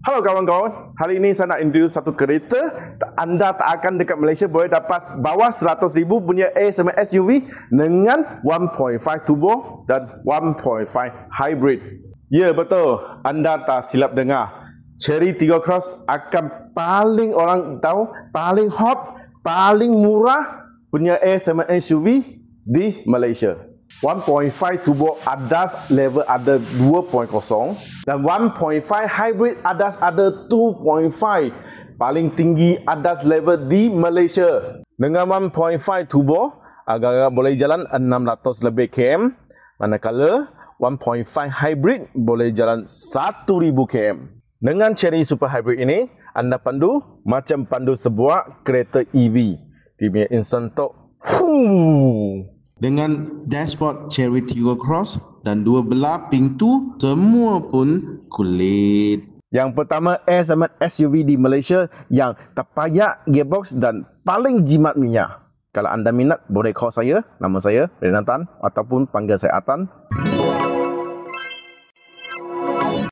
Halo kawan-kawan, hari ini saya nak introduce satu kereta anda tak akan dekat Malaysia boleh dapat bawah 100,000 punya A7 SUV dengan 1.5 turbo dan 1.5 hybrid. Ya betul, anda tak silap dengar. Cherry Tiggo Cross akan paling orang tahu, paling hot, paling murah punya A7 SUV di Malaysia. 1.5 turbo ADAS level ada 2.0 dan 1.5 hybrid ADAS ada 2.5. Paling tinggi ADAS level di Malaysia. Dengan 1.5 turbo agak-agak boleh jalan 600 lebih km, manakala 1.5 hybrid boleh jalan 1000 km. Dengan Cherry Super Hybrid ini anda pandu macam pandu sebuah kereta EV. Dia punya instant torque dengan dashboard Cherry Tiggo Cross dan dua belah pintu semua pun kulit. Yang pertama A7 SUV di Malaysia yang tak payah gearbox dan paling jimat minyak. Kalau anda minat boleh call saya, nama saya Renatan ataupun panggil saya Atan.